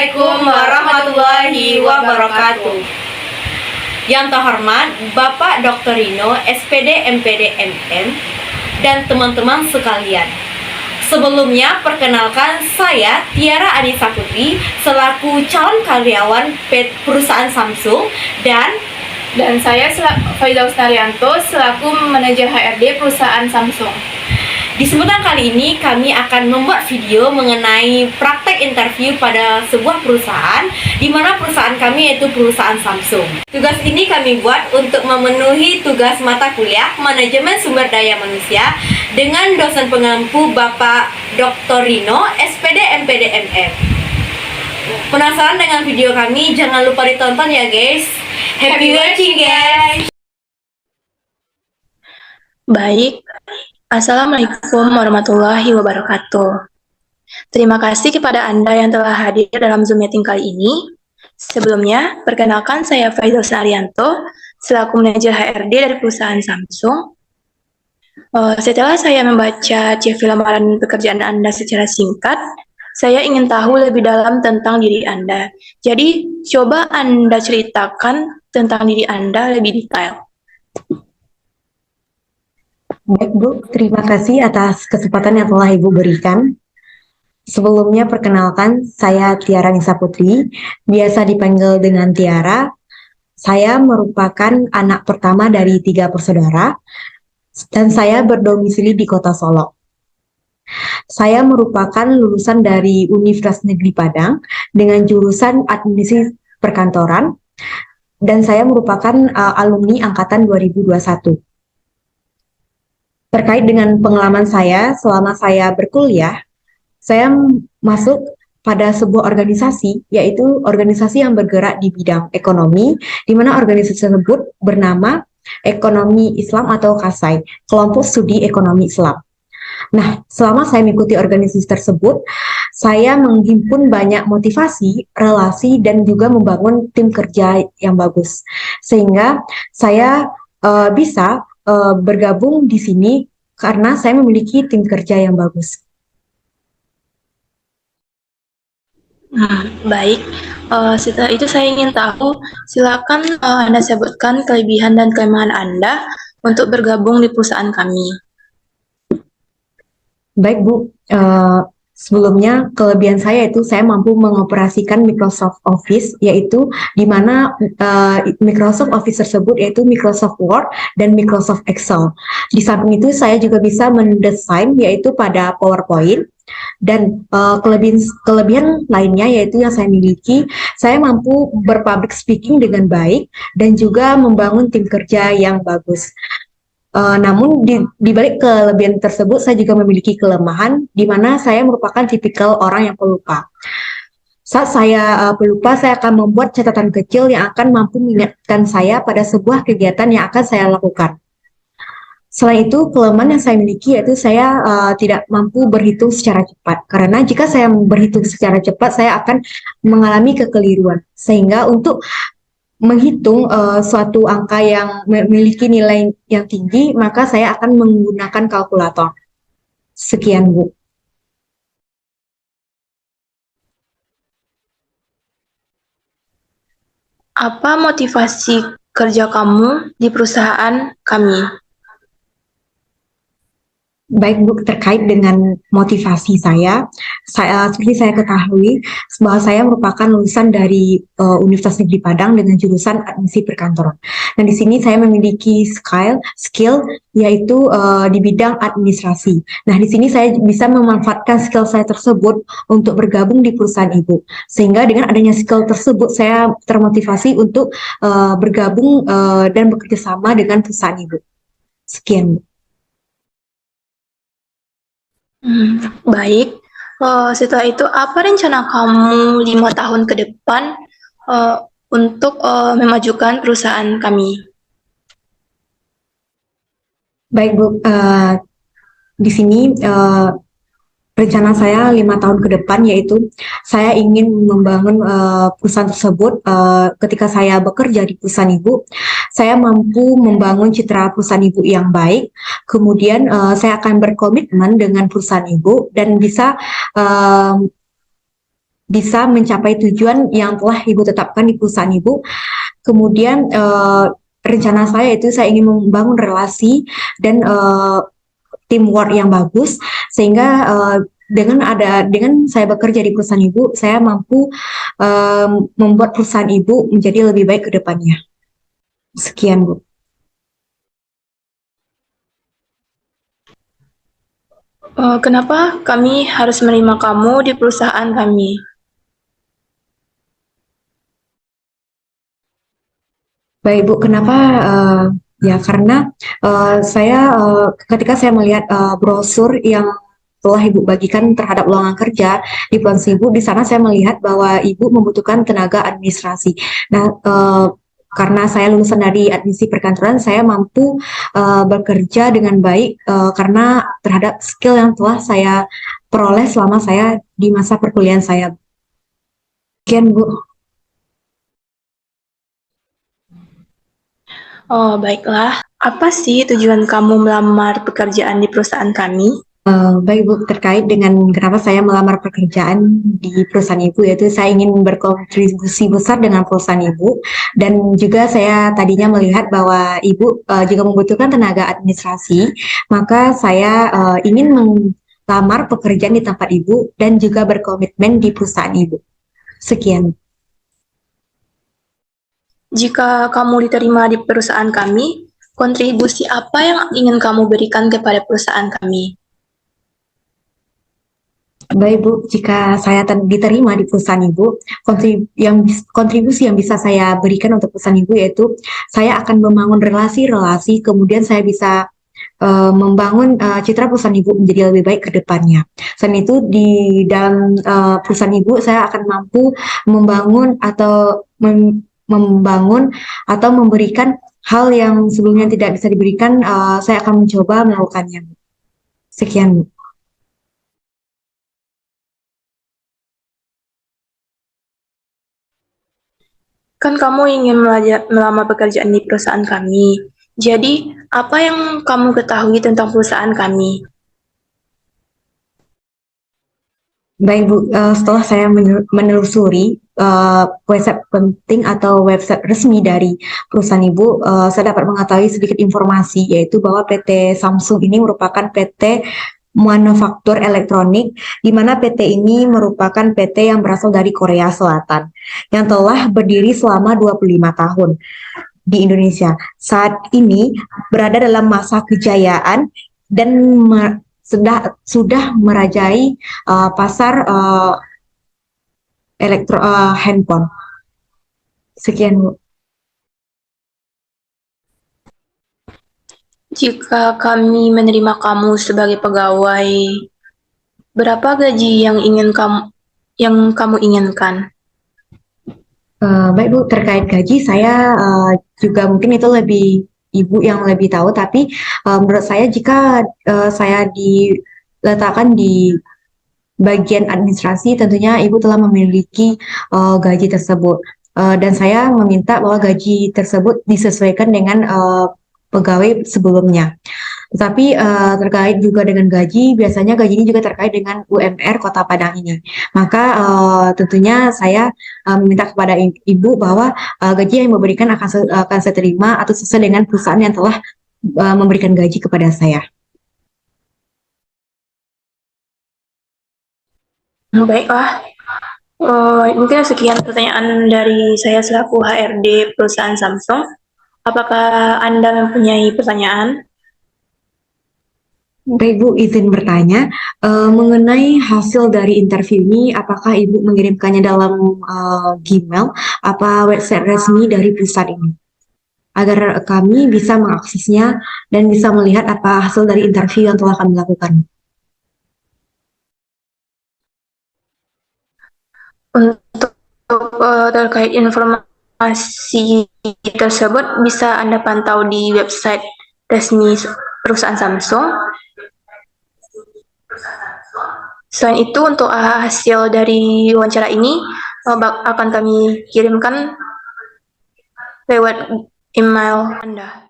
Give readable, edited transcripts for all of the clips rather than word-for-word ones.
Assalamualaikum warahmatullahi wabarakatuh. Yang terhormat Bapak Dr. Rino, SPD, MPD, MM, dan teman-teman sekalian. Sebelumnya, perkenalkan saya Tiara Anissa Putri selaku calon karyawan perusahaan Samsung dan saya Faiza Ustarianto selaku manajer HRD perusahaan Samsung. Di kesempatan kali ini kami akan membuat video mengenai praktek interview pada sebuah perusahaan di mana perusahaan kami yaitu perusahaan Samsung. Tugas ini kami buat untuk memenuhi tugas mata kuliah Manajemen Sumber Daya Manusia dengan dosen pengampu Bapak Dr. Rino, SPD, MPD, MM. Penasaran dengan video kami? Jangan lupa ditonton ya guys. Happy watching guys. Baik, Assalamualaikum warahmatullahi wabarakatuh. Terima kasih kepada Anda yang telah hadir dalam Zoom meeting kali ini. Sebelumnya, perkenalkan saya Faiza Ustarianto, selaku manajer HRD dari perusahaan Samsung. Setelah saya membaca CV lamaran pekerjaan Anda secara singkat, saya ingin tahu lebih dalam tentang diri Anda. Jadi, coba Anda ceritakan tentang diri Anda lebih detail. Baik Bu, terima kasih atas kesempatan yang telah Ibu berikan. Sebelumnya perkenalkan, saya Tiara Anissa Putri, biasa dipanggil dengan Tiara. Saya merupakan anak pertama dari 3 bersaudara, dan saya berdomisili di Kota Solo. Saya merupakan lulusan dari Universitas Negeri Padang dengan jurusan Administrasi Perkantoran, dan saya merupakan alumni angkatan 2021. Terkait dengan pengalaman saya selama saya berkuliah, saya masuk pada sebuah organisasi, yaitu organisasi yang bergerak di bidang ekonomi, di mana organisasi tersebut bernama Ekonomi Islam atau KASAI, Kelompok Studi Ekonomi Islam. Nah, selama saya mengikuti organisasi tersebut, saya menghimpun banyak motivasi, relasi, dan juga membangun tim kerja yang bagus. Sehingga saya bisa bergabung di sini karena saya memiliki tim kerja yang bagus. Baik, setelah itu saya ingin tahu, silakan Anda sebutkan kelebihan dan kelemahan Anda untuk bergabung di perusahaan kami. Baik Bu, sebelumnya kelebihan saya itu saya mampu mengoperasikan Microsoft Office, yaitu di mana Microsoft Office tersebut yaitu Microsoft Word dan Microsoft Excel. Di samping itu saya juga bisa mendesain yaitu pada PowerPoint, dan kelebihan lainnya yaitu yang saya miliki, saya mampu berpublic speaking dengan baik dan juga membangun tim kerja yang bagus. Namun di balik kelebihan tersebut saya juga memiliki kelemahan di mana saya merupakan tipikal orang yang pelupa. Saat saya pelupa, saya akan membuat catatan kecil yang akan mampu mengingatkan saya pada sebuah kegiatan yang akan saya lakukan. Selain itu, kelemahan yang saya miliki yaitu saya tidak mampu berhitung secara cepat. Karena jika saya berhitung secara cepat, saya akan mengalami kekeliruan. Sehingga untuk menghitung suatu angka yang memiliki nilai yang tinggi, maka saya akan menggunakan kalkulator. Sekian, Bu. Apa motivasi kerja kamu di perusahaan kami? Baik Bu, terkait dengan motivasi saya seperti saya ketahui bahwa saya merupakan lulusan dari Universitas Negeri Padang dengan jurusan Administrasi Perkantoran. Dan di sini saya memiliki skill yaitu di bidang administrasi. Nah, di sini saya bisa memanfaatkan skill saya tersebut untuk bergabung di perusahaan Ibu. Sehingga dengan adanya skill tersebut saya termotivasi untuk bergabung dan bekerja sama dengan perusahaan Ibu. Sekian, Bu. Baik, setelah itu apa rencana kamu 5 tahun ke depan untuk memajukan perusahaan kami? Baik Bu, di sini rencana saya 5 tahun ke depan yaitu saya ingin membangun perusahaan tersebut. Ketika saya bekerja di perusahaan Ibu, saya mampu membangun citra perusahaan Ibu yang baik. Kemudian saya akan berkomitmen dengan perusahaan Ibu dan bisa bisa mencapai tujuan yang telah Ibu tetapkan di perusahaan Ibu. Kemudian rencana saya itu saya ingin membangun relasi dan teamwork yang bagus sehingga dengan saya bekerja di perusahaan Ibu, saya mampu membuat perusahaan Ibu menjadi lebih baik ke depannya. Sekian, Bu. Kenapa kami harus menerima kamu di perusahaan kami? Baik, Bu, kenapa? Ya, karena ketika saya melihat brosur yang telah Ibu bagikan terhadap lowongan kerja di perusahaan Ibu, di sana saya melihat bahwa Ibu membutuhkan tenaga administrasi. Nah, karena saya lulusan dari administrasi perkantoran, saya mampu bekerja dengan baik karena terhadap skill yang telah saya peroleh selama saya di masa perkuliahan saya. Sekian, Bu. Oh, baiklah. Apa sih tujuan kamu melamar pekerjaan di perusahaan kami? Baik, Bu, terkait dengan kenapa saya melamar pekerjaan di perusahaan Ibu, yaitu saya ingin berkontribusi besar dengan perusahaan Ibu, dan juga saya tadinya melihat bahwa Ibu juga membutuhkan tenaga administrasi, maka saya ingin melamar pekerjaan di tempat Ibu dan juga berkomitmen di perusahaan Ibu. Sekian. Jika kamu diterima di perusahaan kami, kontribusi apa yang ingin kamu berikan kepada perusahaan kami? Baik, Bu, jika saya diterima di perusahaan Ibu, kontribusi yang bisa saya berikan untuk perusahaan Ibu yaitu saya akan membangun relasi-relasi, kemudian saya bisa membangun citra perusahaan Ibu menjadi lebih baik ke depannya. Selain itu, di dalam perusahaan Ibu, saya akan mampu membangun atau memberikan hal yang sebelumnya tidak bisa diberikan, saya akan mencoba melakukannya. Sekian, Bu. Kan kamu ingin melamar pekerjaan di perusahaan kami. Jadi, apa yang kamu ketahui tentang perusahaan kami? Baik, Bu, setelah saya menelusuri website penting atau website resmi dari perusahaan Ibu, saya dapat mengetahui sedikit informasi, yaitu bahwa PT Samsung ini merupakan PT manufaktur elektronik, di mana PT ini merupakan PT yang berasal dari Korea Selatan, yang telah berdiri selama 25 tahun di Indonesia. Saat ini berada dalam masa kejayaan dan sudah merajai pasar handphone. Sekian, Bu. Jika kami menerima kamu sebagai pegawai, berapa gaji yang kamu inginkan? Baik, Bu, terkait gaji saya juga mungkin itu lebih Ibu yang lebih tahu, tapi menurut saya jika saya diletakkan di bagian administrasi, tentunya Ibu telah memiliki gaji tersebut. Dan saya meminta bahwa gaji tersebut disesuaikan dengan pegawai sebelumnya. Tetapi terkait juga dengan gaji, biasanya gaji ini juga terkait dengan UMR Kota Padang ini. Maka tentunya saya meminta kepada Ibu bahwa gaji yang diberikan akan saya terima atau sesuai dengan perusahaan yang telah memberikan gaji kepada saya. Baiklah, mungkin sekian pertanyaan dari saya selaku HRD perusahaan Samsung. Apakah Anda mempunyai pertanyaan? Baik, Bu, izin bertanya mengenai hasil dari interview ini, apakah Ibu mengirimkannya dalam Gmail apa website resmi dari perusahaan ini? Agar kami bisa mengaksesnya dan bisa melihat apa hasil dari interview yang telah kami lakukan. Untuk terkait informasi tersebut bisa Anda pantau di website resmi perusahaan Samsung. Selain itu, untuk hasil dari wawancara ini akan kami kirimkan lewat email Anda.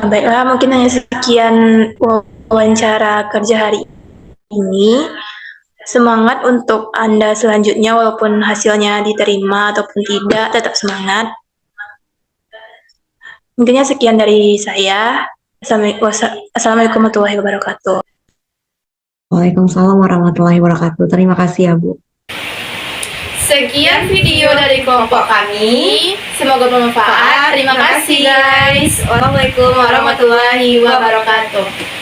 Baiklah, mungkin hanya sekian wawancara kerja hari ini. Semangat untuk Anda selanjutnya, walaupun hasilnya diterima ataupun tidak, tetap semangat. Intinya sekian dari saya. Assalamualaikum warahmatullahi wabarakatuh. Waalaikumsalam warahmatullahi wabarakatuh. Terima kasih ya Bu. Sekian video dari kelompok kami. Semoga bermanfaat. Terima kasih guys. Wassalamualaikum Warahmatullahi wabarakatuh.